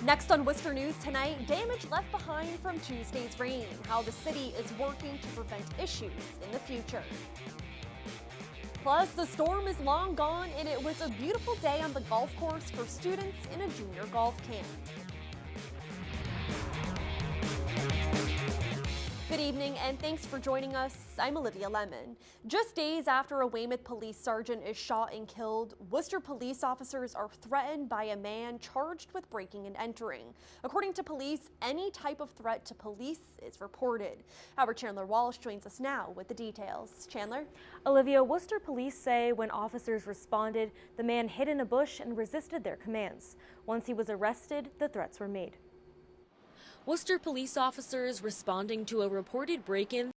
Next on Worcester News tonight, damage left behind from Tuesday's rain, how the city is working to prevent issues in the future. Plus, the storm is long gone and it was a beautiful day on the golf course for students in a junior golf camp. Good evening and thanks for joining us. I'm Olivia Lemon. Just days after a Weymouth police sergeant is shot and killed, Worcester police officers are threatened by a man charged with breaking and entering. According to police, any type of threat to police is reported. Our Chandler Walsh joins us now with the details. Chandler? Olivia, Worcester police say when officers responded, the man hid in a bush and resisted their commands. Once he was arrested, the threats were made. Worcester police officers responding to a reported break-in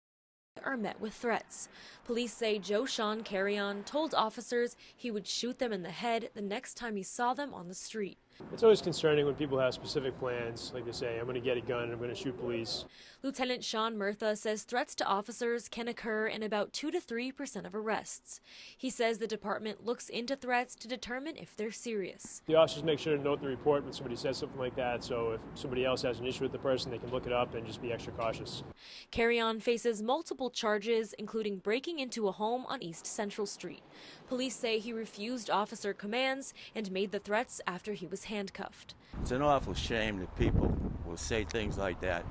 are met with threats. Police say Joe Sean Carrion told officers he would shoot them in the head the next time he saw them on the street. It's always concerning when people have specific plans, like they say, I'm going to get a gun and I'm going to shoot police. Lieutenant Sean Murtha says threats to officers can occur in about 2 to 3% of arrests. He says the department looks into threats to determine if they're serious. The officers make sure to note the report when somebody says something like that, so if somebody else has an issue with the person, they can look it up and just be extra cautious. Carrion faces multiple charges, including breaking into a home on East Central Street. Police say he refused officer commands and made the threats after he was handcuffed. It's an awful shame that people will say things like that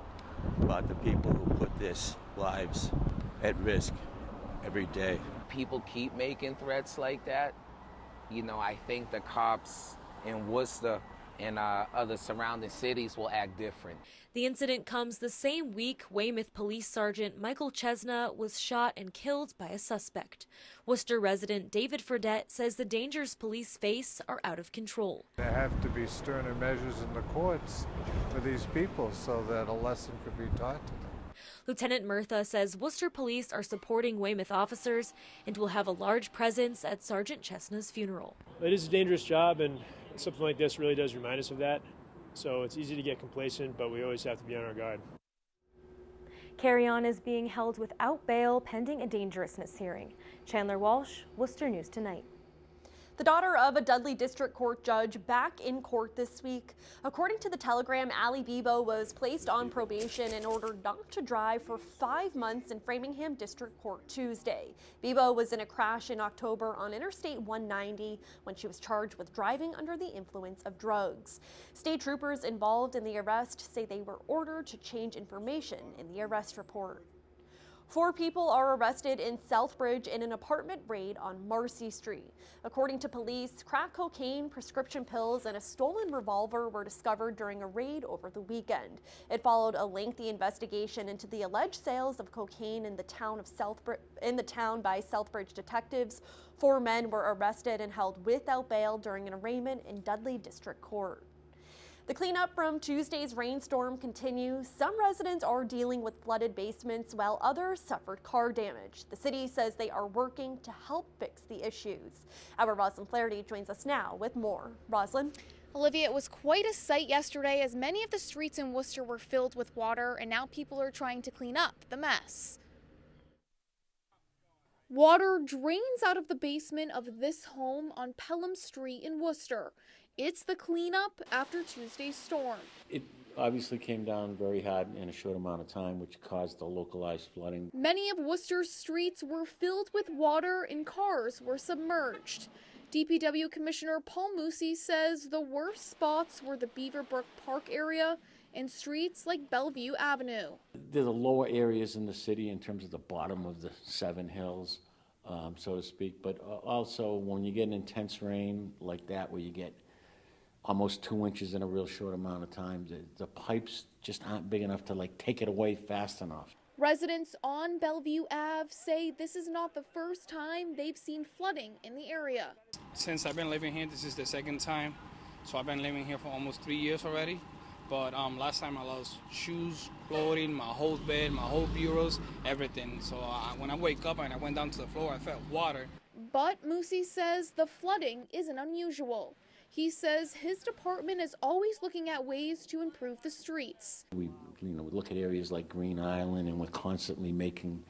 about the people who put their lives at risk every day. People keep making threats like that. You know, I think the cops in Worcester and other surrounding cities will act different. The incident comes the same week Weymouth Police Sergeant Michael Chesna was shot and killed by a suspect. Worcester resident David Fredette says the dangers police face are out of control. There have to be sterner measures in the courts for these people so that a lesson could be taught to them. Lieutenant Murtha says Worcester police are supporting Weymouth officers and will have a large presence at Sergeant Chesna's funeral. It is a dangerous job, and something like this really does remind us of that. So it's easy to get complacent, but we always have to be on our guard. Carrion is being held without bail pending a dangerousness hearing. Chandler Walsh, Worcester News Tonight. The daughter of a Dudley District Court judge back in court this week. According to the Telegram, Allie Bibaud was placed on probation and ordered not to drive for 5 months in Framingham District Court Tuesday. Bibaud was in a crash in October on Interstate 190 when she was charged with driving under the influence of drugs. State troopers involved in the arrest say they were ordered to change information in the arrest report. 4 people are arrested in Southbridge in an apartment raid on Marcy Street. According to police, crack cocaine, prescription pills, and a stolen revolver were discovered during a raid over the weekend. It followed a lengthy investigation into the alleged sales of cocaine in the town by Southbridge detectives. 4 men were arrested and held without bail during an arraignment in Dudley District Court. The cleanup from Tuesday's rainstorm continues. Some residents are dealing with flooded basements while others suffered car damage. The city says they are working to help fix the issues. Our Roslyn Flaherty joins us now with more. Roslyn? Olivia, it was quite a sight yesterday as many of the streets in Worcester were filled with water, and now people are trying to clean up the mess. Water drains out of the basement of this home on Pelham Street in Worcester. It's the cleanup after Tuesday's storm. It obviously came down very hard in a short amount of time, which caused the localized flooding. Many of Worcester's streets were filled with water and cars were submerged. DPW Commissioner Paul Moosey says the worst spots were the Beaverbrook Park area and streets like Bellevue Avenue. They're the lower areas in the city in terms of the bottom of the 7 hills, so to speak. But also when you get an intense rain like that, where you get almost 2 inches in a real short amount of time, the pipes just aren't big enough to take it away fast enough. Residents on Bellevue Ave say this is not the first time they've seen flooding in the area. Since I've been living here, this is the 2nd time. So I've been living here for almost 3 years already. But last time I lost shoes, clothing, my whole bed, my whole bureaus, everything. So when I wake up and I went down to the floor, I felt water. But Moosey says the flooding isn't unusual. He says his department is always looking at ways to improve the streets. We look at areas like Green Island, and we're constantly making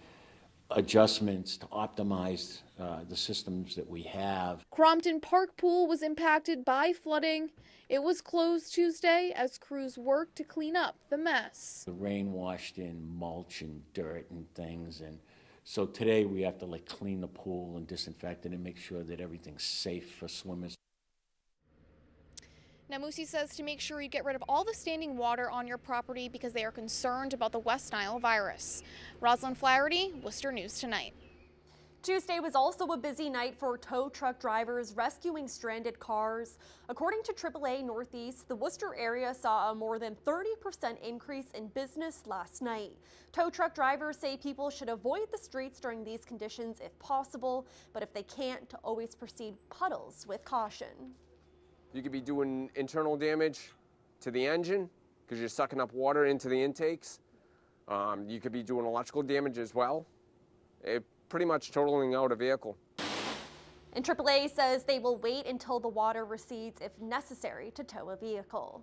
adjustments to optimize the systems that we have. Crompton Park Pool was impacted by flooding. It was closed Tuesday as crews worked to clean up the mess. The rain washed in mulch and dirt and things, and so today we have to clean the pool and disinfect it and make sure that everything's safe for swimmers. Now, Musi says to make sure you get rid of all the standing water on your property because they are concerned about the West Nile virus. Rosalind Flaherty, Worcester News Tonight. Tuesday was also a busy night for tow truck drivers rescuing stranded cars. According to AAA Northeast, the Worcester area saw a more than 30% increase in business last night. Tow truck drivers say people should avoid the streets during these conditions if possible, but if they can't, to always proceed puddles with caution. You could be doing internal damage to the engine because you're sucking up water into the intakes. You could be doing electrical damage as well. Pretty much totaling out a vehicle. And AAA says they will wait until the water recedes if necessary to tow a vehicle.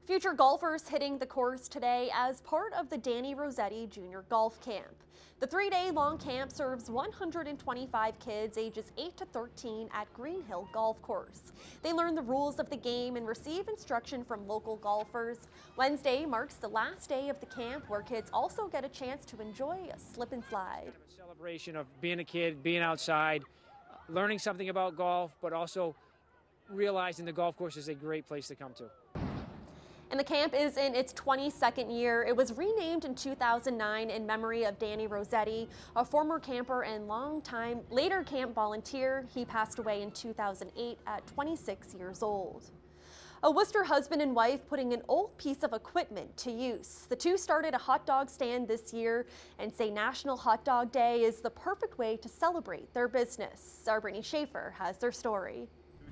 Future golfers hitting the course today as part of the Danny Rossetti Junior Golf Camp. The 3-day-long camp serves 125 kids ages 8 to 13 at Green Hill Golf Course. They learn the rules of the game and receive instruction from local golfers. Wednesday marks the last day of the camp, where kids also get a chance to enjoy a slip and slide. A celebration of being a kid, being outside, learning something about golf, but also realizing the golf course is a great place to come to. And the camp is in its 22nd year. It was renamed in 2009 in memory of Danny Rossetti, a former camper and longtime later camp volunteer. He passed away in 2008 at 26 years old. A Worcester husband and wife putting an old piece of equipment to use. The two started a hot dog stand this year and say National Hot Dog Day is the perfect way to celebrate their business. Our Brittany Schaefer has their story.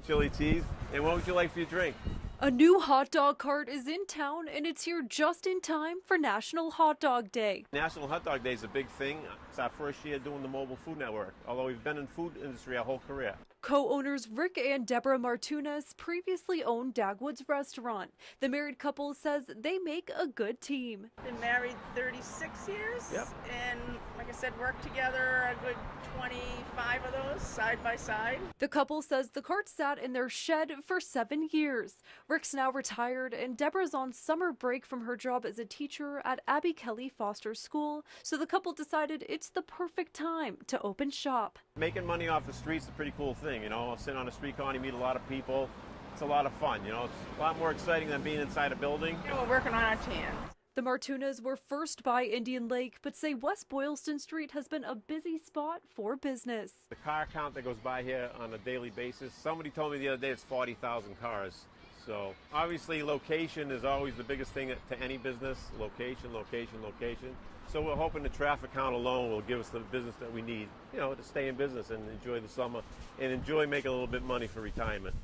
Chili cheese, and what would you like for your drink? A new hot dog cart is in town, and it's here just in time for National Hot Dog Day. National Hot Dog Day is a big thing. It's our first year doing the mobile food network, although we've been in the food industry our whole career. Co-owners Rick and Deborah Martinez previously owned Dagwood's restaurant. The married couple says they make a good team. Been married 36 years, Yep. And like I said, worked together a good 25 of those side by side. The couple says the cart sat in their shed for 7 years. Rick's now retired, and Deborah's on summer break from her job as a teacher at Abby Kelly Foster School, so the couple decided it's the perfect time to open shop. Making money off the street's a pretty cool thing, you know. Sitting on a street corner, you meet a lot of people. It's a lot of fun, you know. It's a lot more exciting than being inside a building. You know, we're working on our tan. The Martinez were first by Indian Lake, but say West Boylston Street has been a busy spot for business. The car count that goes by here on a daily basis, somebody told me the other day it's 40,000 cars. So obviously location is always the biggest thing to any business. Location, location, location. So we're hoping the traffic count alone will give us the business that we need, you know, to stay in business and enjoy the summer and enjoy making a little bit of money for retirement.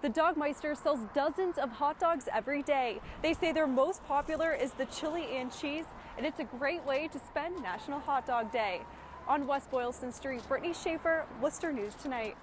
The Dogmeister sells dozens of hot dogs every day. They say their most popular is the chili and cheese, and it's a great way to spend National Hot Dog Day. On West Boylston Street, Brittany Schaefer, Worcester News Tonight.